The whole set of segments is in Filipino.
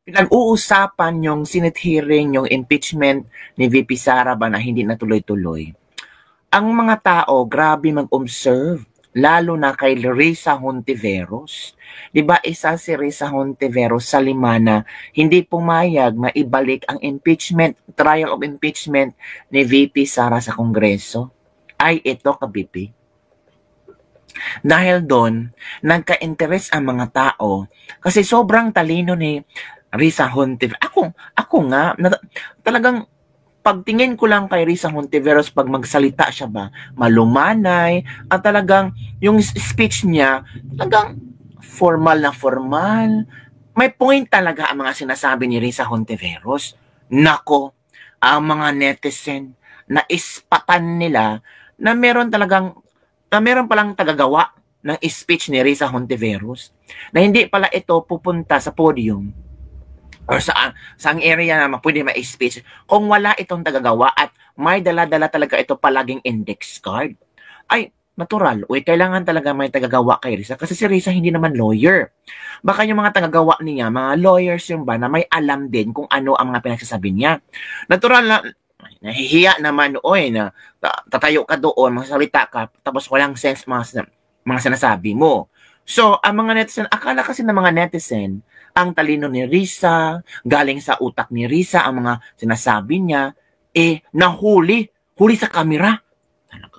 pinag-uusapan yung Senate hearing, yung impeachment ni VP Sara ba na hindi natuloy-tuloy. Ang mga tao, grabe mag-observe, lalo na kay Risa Hontiveros. Di ba isa si Risa Hontiveros sa lima na hindi pumayag maibalik ang impeachment, trial of impeachment ni VP Sara sa Kongreso? Ay ito kabibi. Dahil doon, nagka-interest ang mga tao kasi sobrang talino ni Risa Hontiveros. Ako nga, talagang pagtingin ko lang kay Risa Hontiveros pag magsalita siya ba, malumanay, at talagang yung speech niya, talagang formal na formal. May point talaga ang mga sinasabi ni Risa Hontiveros. Nako, ang mga netizen na ispatan nila na meron palang tagagawa ng speech ni Risa Hontiveros na hindi pala ito pupunta sa podium or saang area na pwede ma-speech kung wala itong tagagawa at may dala-dala talaga ito palaging index card. Ay, natural. Uy, kailangan talaga may tagagawa kay Risa kasi si Risa hindi naman lawyer. Baka yung mga tagagawa niya, mga lawyers yung ba na may alam din kung ano ang mga pinagsasabi niya. Natural na nahihiya naman na tatayo ka doon, magsalita ka, tapos walang sense mga sinasabi mo. So, ang mga netizen, akala kasi ng mga netizen, ang talino ni Risa, galing sa utak ni Risa, ang mga sinasabi niya, nahuli sa kamera.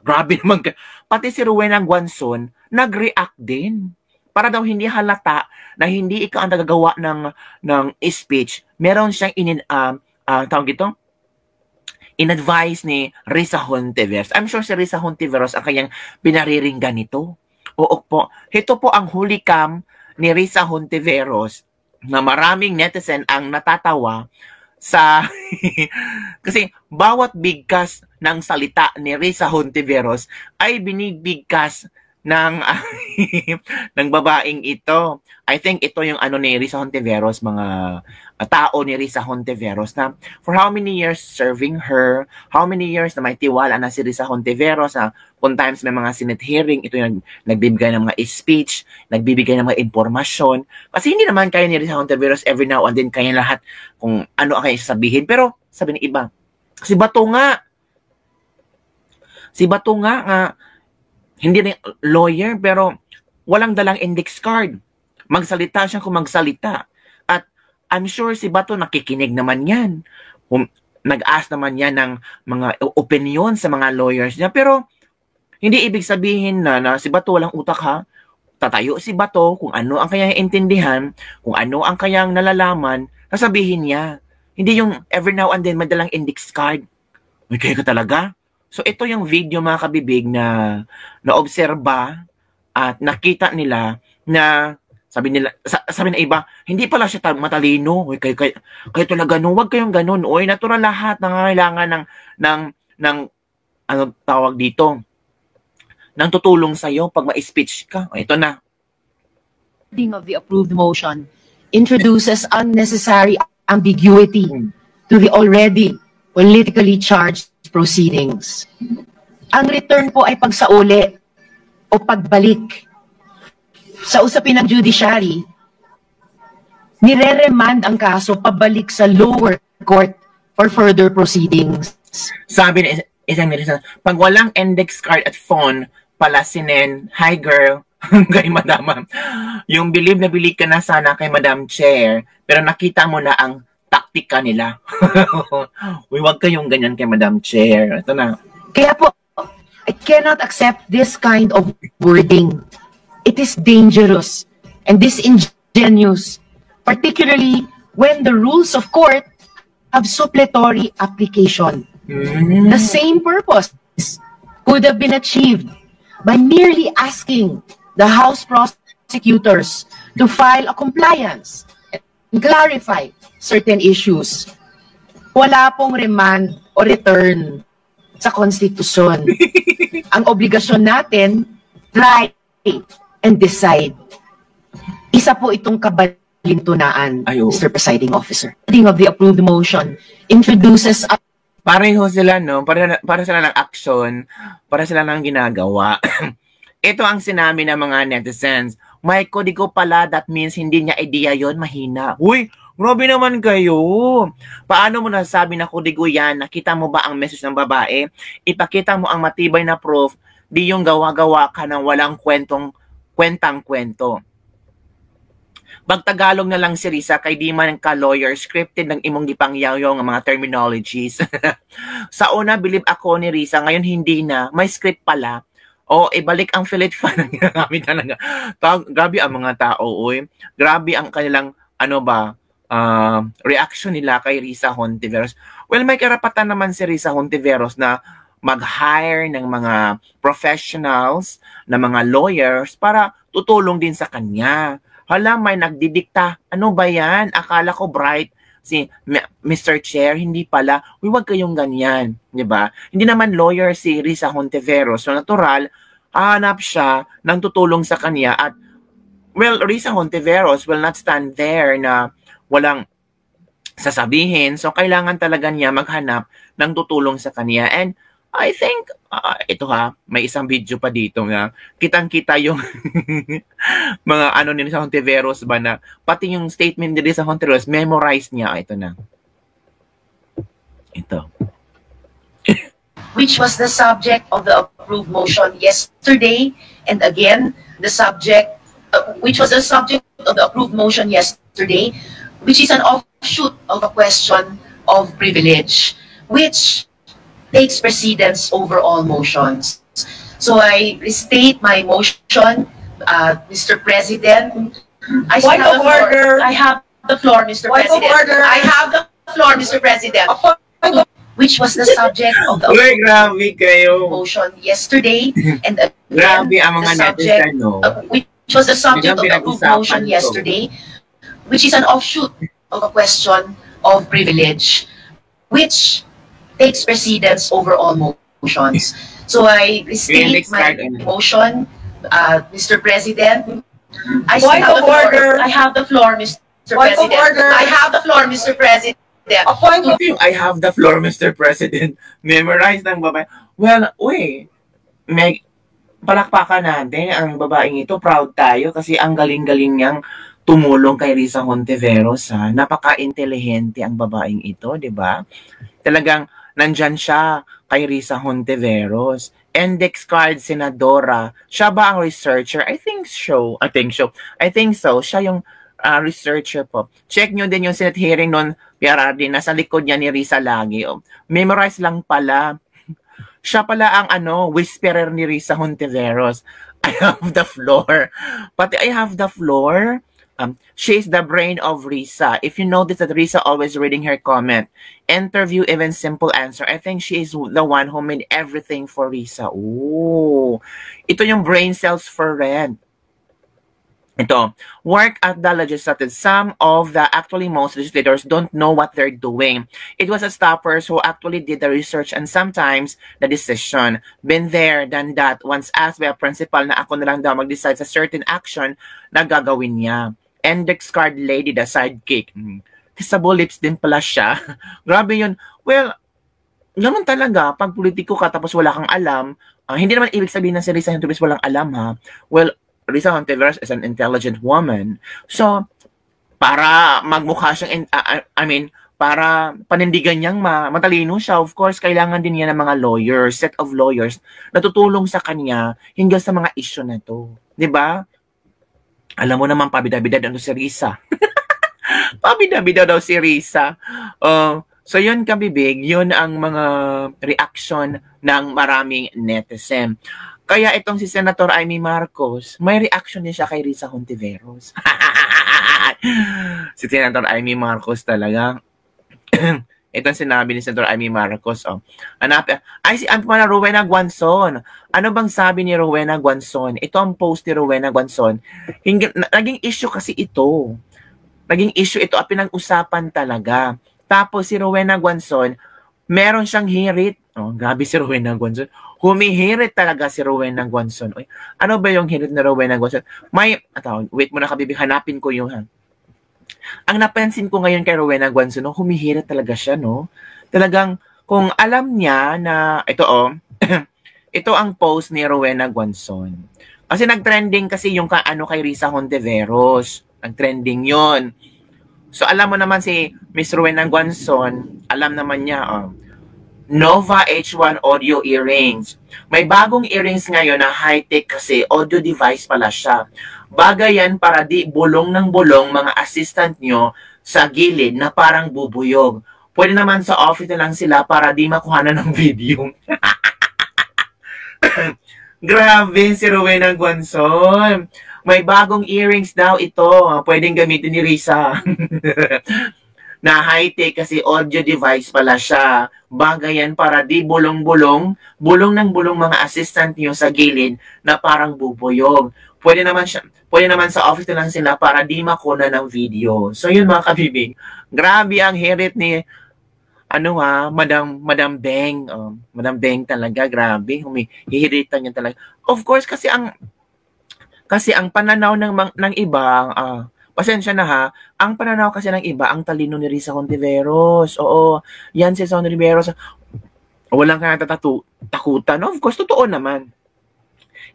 Grabe naman. Pati si Rowena Guanzon, nag-react din. Para daw hindi halata na hindi ikaw ang nagagawa ng speech, meron siyang tawag ito, in-advise ni Risa Hontiveros. I'm sure si Risa Hontiveros ang kanyang pinariringgan nito. Oo po. Ito po ang huli cam ni Risa Hontiveros na maraming netizen ang natatawa sa kasi bawat bigkas ng salita ni Risa Hontiveros ay binibigkas ng ng babaeng ito. I think ito yung ni Risa Hontiveros, mga tao ni Risa Hontiveros na for how many years serving her, how many years na may tiwala na si Risa Hontiveros na kung times may mga Senate hearing, ito yung nagbibigay ng mga speech, nagbibigay ng mga impormasyon. Kasi hindi naman kaya ni Risa Hontiveros every now and then kaya lahat kung ano ang kaya sabihin. Pero sabi ng iba, si Bato nga, hindi rin lawyer pero walang dalang index card. Magsalita siya kung magsalita. At I'm sure si Bato nakikinig naman yan. Nag-ask naman yan ng mga opinion sa mga lawyers niya. Pero hindi ibig sabihin na si Bato walang utak ha. Tatayo si Bato kung ano ang kanyang intindihan, kung ano ang kanyang nalalaman, nasabihin niya. Hindi yung every now and then madalang index card. May kaya ka talaga? So ito yung video mga kabibig na naobserba at nakita nila na sabi na iba, hindi pala siya matalino. Uy, kayo talaga no, wag kayong ganun. Uy, natural lahat nangangailangan ng ano tawag dito, nang tutulong sa iyo pag ma-speech ka. O, ito na. Of the approved motion introduces unnecessary ambiguity to the already politically charged proceedings. Ang return po ay pagsauli o pagbalik. Sa usapin ng judiciary, nire-remand ang kaso pabalik sa lower court for further proceedings. Sabi ni isang netizen, pag walang index card at phone, palasinin, hi girl, kay madam. Yung believe na believe ka na sana kay Madam Chair, pero nakita mo na ang taktika nila. Uy, wag kayong ganyan kay Madam Chair. Ito na. Kaya po, I cannot accept this kind of wording. It is dangerous and disingenuous, particularly when the rules of court have suppletory application. The same purpose could have been achieved by merely asking the House prosecutors to file a compliance and clarify certain issues. Wala pong remand o return sa konstitusyon. Ang obligasyon natin, try and decide. Isa po itong kabalintunaan, Mr. Presiding Officer. Reading of the approved motion introduces a pareho sila, no? Para sila ng action, para sila ng ginagawa. Ito ang sinabi ng mga netizens. May kodigo pala, that means hindi niya idea yon, mahina. Uy, Grabe naman kayo. Paano mo nasasabi na kudigo yan? Nakita mo ba ang message ng babae? Ipakita mo ang matibay na proof, di yung gawa-gawa ka ng walang kwentang-kwento. Pagtagalog na lang si Risa kay di man ka-lawyer, scripted ng imong gipangyaw ang mga terminologies. Sa una, believe ako ni Risa, ngayon hindi na. May script pala. O, ibalik ang Philip fan ang ginagamit talaga. Grabe ang mga tao, oy. Grabe ang kanilang, reaction nila kay Risa Hontiveros. Well, may karapatan naman si Risa Hontiveros na mag-hire ng mga professionals, na mga lawyers, para tutulong din sa kanya. Hala, may nagdidikta. Ano ba yan? Akala ko bright si Mr. Chair, hindi pala. Huwag kayong ganyan, di ba? Hindi naman lawyer si Risa Hontiveros. So natural, hahanap siya ng tutulong sa kanya at well, Risa Hontiveros will not stand there na walang sasabihin. So kailangan talaga niya maghanap ng tutulong sa kanya. And I think, ito may isang video pa dito na kitang-kita yung mga ni Risa Hontiveros ba na pati yung statement ni Risa Hontiveros, memorize niya. Ito na. Ito. Which was the subject of the approved motion yesterday, and again, the subject, which was the subject of the approved motion yesterday, which is an offshoot of a question of privilege, which takes precedence over all motions. So I restate my motion, Mr. President. I have the floor, Mr. President. I have the floor, Mr. President. Which was the subject of the motion yesterday, and grabe ang mga subject, which was the subject of the approved motion yesterday, which is an offshoot of a question of privilege, which takes precedence over all motions. So I restate my motion, Mr. President. I have the floor, Mr. President. I have the floor, Mr. President. I have the floor, Mr. President. Memorize ng babae. Well, may palakpakan natin ang babaeng ito. Proud tayo kasi ang galing-galing niyang tumulong kay Risa Hontiveros. Napaka-intelihente ang babaeng ito, di ba? Talagang nandyan siya kay Risa Hontiveros. Index card senadora. Siya ba ang researcher? I think so. Siya yung researcher po. Check nyo din yung Senate hearing nun, PRRD, nasa likod niya ni Risa lagi. Memorize lang pala. Siya pala ang whisperer ni Risa Hontiveros. I have the floor. Pati I have the floor. She is the brain of Risa. If you notice that Risa always reading her comment, interview, even simple answer, I think she is the one who made everything for Risa. Ooh. Ito yung brain cells for rent. Ito, work at the legislative. Some of the most legislators don't know what they're doing. It was the staffers who actually did the research and sometimes the decision. Been there, done that. Once asked by a principal na ako na lang daw mag-decide sa certain action na gagawin niya. Index card lady, the sidekick. Kissable lips din pala siya. Grabe yun. Well, ganun talaga. Pag politiko ka tapos wala kang alam, hindi naman ibig sabihin na si Risa Hontiveros walang alam ha. Well, Risa Hontiveros is an intelligent woman. So, para magmukha siyang, para panindigan niyang matalino siya, of course, kailangan din niya ng mga lawyers, set of lawyers, na tutulong sa kanya hingga sa mga issue na to. 'Di ba? Alam mo naman, pabida-bida daw si Risa. Pabida-bida daw si Risa. So yun kabibig, yun ang mga reaction ng maraming netizen. Kaya itong si Senator Amy Marcos, may reaction din siya kay Risa Hontiveros. Si Senator Amy Marcos talaga. Itong sinabi ni Senator Amy Marcos. Si Antmana Rowena Guanzon. Ano bang sabi ni Rowena Guanzon? Ito ang post ni Rowena Guanzon. Naging issue kasi ito. Naging issue ito. Pinag-usapan talaga. Tapos si Rowena Guanzon, meron siyang hirit. Grabe si Rowena Guanzon. Humihirit talaga si Rowena Guanzon. Ano ba yung hirit na Rowena Guanzon? Wait muna kabibig. Hanapin ko yung Ang napansin ko ngayon kay Rowena Guanzon, humihirit talaga siya, no? Talagang, kung alam niya na, ito ang post ni Rowena Guanzon. Kasi nag-trending kasi yung kay Risa Hontiveros. Nag-trending yon. So alam mo naman si Miss Rowena Guanzon, alam naman niya, Nova H1 audio earrings. May bagong earrings ngayon na high-tech kasi audio device pala siya. Bagay yan para di bulong ng bulong mga assistant nyo sa gilid na parang bubuyog. Pwede naman sa office na lang sila para di makuhanan ng video. Grabe si Rowena Guanzon. May bagong earrings daw ito. Pwedeng gamitin ni Risa. Na high-tech kasi audio device pala siya. Bagay yan para di bulong-bulong, bulong ng bulong mga assistant niyo sa gilid na parang bubuyog. Pwede naman sa office na lang sila para di makuna ng video. So yun mga kabibig. Grabe ang hirit ni Madam Beng. Madam Beng talaga, grabe. Hihiritan niya talaga. Of course, kasi ang pananaw ng iba, pasensya na ha, ang pananaw kasi ng iba, ang talino ni Risa Hontiveros. Oo, yan si Risa Hontiveros. Walang takutan. Of course, totoo naman.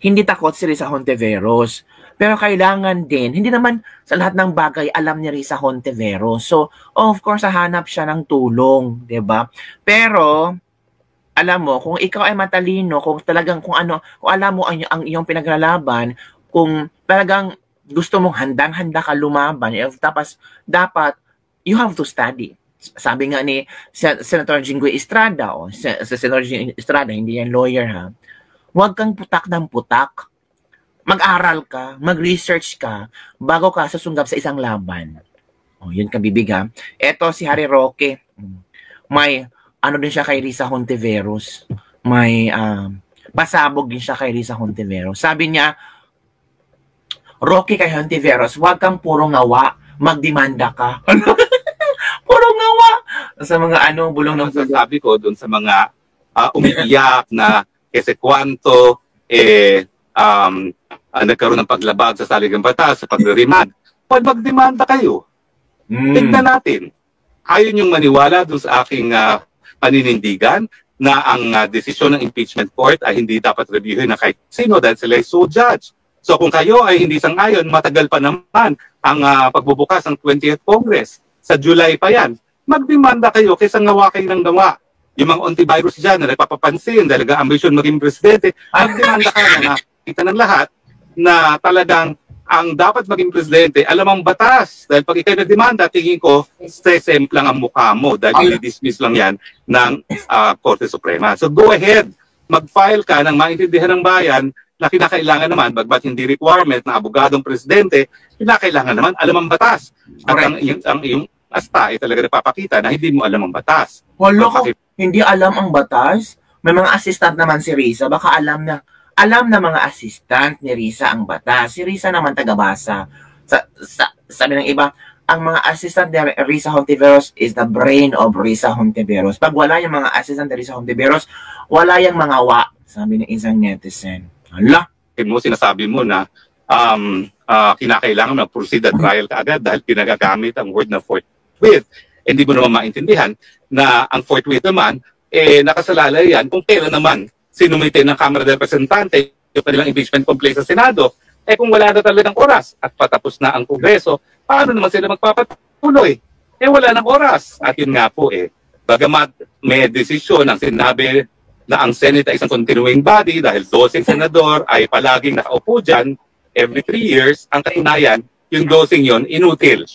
Hindi takot si Risa Hontiveros. Pero kailangan din, hindi naman sa lahat ng bagay alam ni Risa Hontiveros. So, of course, hahanap siya ng tulong, 'di ba? Pero alam mo, kung ikaw ay matalino, kung alam mo ang iyong pinaglalaban, kung talagang gusto mong handang-handa ka lumaban, tapos dapat you have to study. Sabi nga ni Senator Jinggoy Estrada, Senator Jinggoy Estrada, hindi yan lawyer ha. Huwag kang putak ng putak. Mag-aral ka, mag-research ka, bago ka susunggab sa isang laban. Yun kabibig ha. Eto si Harry Roque. May, din siya kay Risa Hontiveros. May, pasabog din siya kay Risa Hontiveros. Sabi niya, Roque kay Hontiveros, huwag kang puro ngawa, magdemanda ka. Puro ngawa. Sa mga bulong ng sabi ko doon sa mga umiiyak na kasi kwanto, nagkaroon ng paglabag sa saligang batas, sa pagre-remand. Huwag magdemanda kayo. Tignan natin. Ayaw niyong maniwala doon sa aking paninindigan na ang desisyon ng impeachment court ay hindi dapat reviewin na kahit sino dahil sila ay sole judge. So kung kayo ay hindi sang-ayon, matagal pa naman ang pagbubukas ng 20th Congress. Sa July pa yan. Magdemanda kayo kaysa ngawa kayo ng gawa. Yung mga antivirus dyan na nagpapapansin dahil ambisyon maging presidente, magdemanda kayo na nakita ng lahat na talagang ang dapat maging presidente, alam ang batas. Dahil pag ikaw nagdemanda, tingin ko, stress-emp lang ang mukha mo dahil i-dismiss lang yan ng Korte Suprema. So go ahead, mag-file ka ng maintindihan ng bayan na kinakailangan naman, bagbat hindi requirement na abogadong presidente, kinakailangan naman alam ang batas. At ang iyong asta ay talaga napapakita na hindi mo alam ang batas. Wala ko, hindi alam ang batas? May mga assistant naman si Risa, baka alam na mga assistant ni Risa ang batas. Si Risa naman tagabasa. Sabi ng iba, ang mga assistant ni Risa Hontiveros is the brain of Risa Hontiveros. Pag wala yung mga assistant ni Risa Hontiveros, wala yung mga wa, sabi ng isang netizen. Hala. Sinasabi mo na kinakailangan mag-proceed at trial ka agad dahil pinagagamit ang word na forthwith. Hindi mo naman maintindihan na ang forthwith naman, nakasalalay yan kung kailan naman sinumite ng Kamara de Representante yung kanilang impeachment complaint sa Senado. Kung wala na talagang oras at patapos na ang Kongreso, paano naman sila magpapatuloy? Wala ng oras. At yun nga po bagamat may desisyon ang sinabi na ang Senate ay isang continuing body dahil 12 senador ay palaging nakaupo dyan every 3 years, ang katunayan, yung 12 yon inutil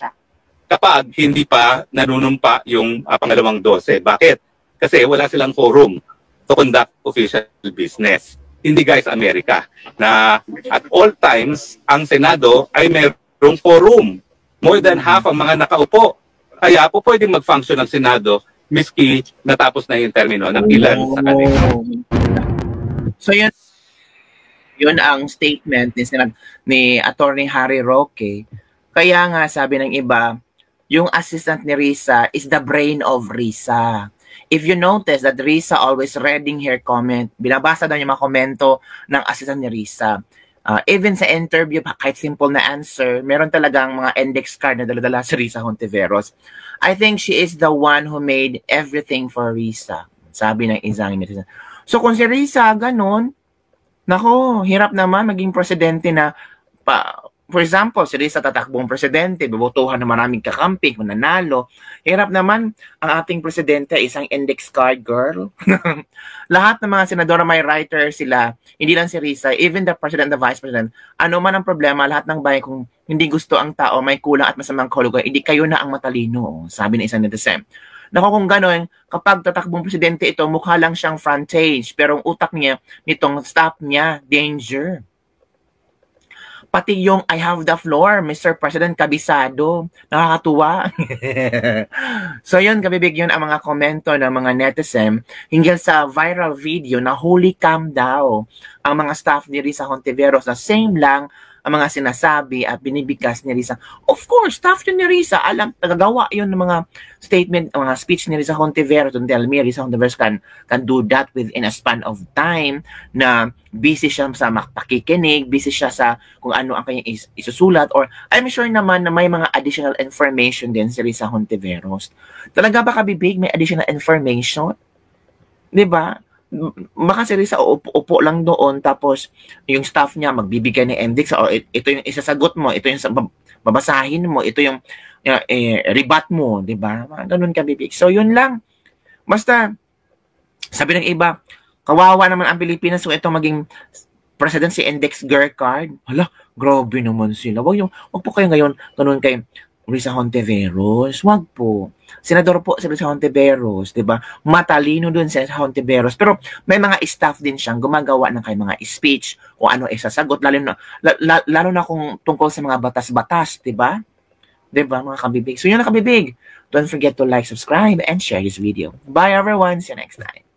kapag hindi pa nanunumpa yung pangalawang 12. Bakit? Kasi wala silang quorum to conduct official business. Hindi guys, Amerika, na at all times, ang Senado ay mayroong quorum. More than half ang mga nakaupo. Kaya po pwedeng mag-function ang Senado miski natapos na yung termino ng ilan sa kanila. So yun ang statement ni Attorney Harry Roque. Kaya nga sabi ng iba, yung assistant ni Risa is the brain of Risa. If you notice that Risa always reading her comment, binabasa daw yung mga komento ng assistant ni Risa. Even sa interview, kahit simple na answer, meron talagang mga index card na dala-dala si Risa Hontiveros. I think she is the one who made everything for Risa. Sabi ng isang netizen. So kung si Risa ganun, nako, hirap naman maging presidente na for example, si Risa tatakbong presidente, bubutuhan ng maraming kakampi, mananalo. Hirap naman ang ating presidente, isang index card girl. Lahat ng mga senadora may writer sila, hindi lang si Risa, even the president, the vice president, ano man ang problema, lahat ng bayan kung hindi gusto ang tao, may kulang at masamang kahulugan, hindi kayo na ang matalino, sabi ng isang netizen. Naku, kung gano'n, kapag tatakbong presidente ito, mukha lang siyang frontage, pero ang utak niya, nitong staff niya, danger. Pati yung I have the floor, Mr. President, kabisado. Nakakatuwa. So yun, kabibig yun ang mga komento ng mga netizen hinggil sa viral video na holy cam daw ang mga staff ni Risa Hontiveros na same lang ang mga sinasabi at binibigkas ni Risa. Of course, staff yun ni Risa. Alam, nagagawa yun ng mga statement, mga speech ni Risa Hontiveros. Don't tell me, Risa Hontiveros can do that within a span of time na busy siya sa pakikinig, busy siya sa kung ano ang kanyang isusulat, or I'm sure naman na may mga additional information din si Risa Hontiveros. Talaga ba, kabibig, may additional information? Diba? Baka si Risa upo lang doon, tapos yung staff niya magbibigay ng index, o ito yung isasagot mo, ito yung babasahin mo, ito yung rebat mo, di ba? Ganun ka, bibig. So yun lang. Basta, sabi ng iba, kawawa naman ang Pilipinas kung ito maging president si index girl card. Hala, grabe naman sila. Wag po kayo ngayon ganun kay Risa Hontiveros. Wag po. Senador po si Risa Hontiveros, di ba? Matalino dun si Risa Hontiveros. Pero may mga staff din siyang gumagawa ng kay mga speech kung ano isasagot, lalo na kung tungkol sa mga batas-batas, di ba? Di ba, mga kabibig? So yun na, kabibig. Don't forget to like, subscribe, and share this video. Bye everyone. See you next time.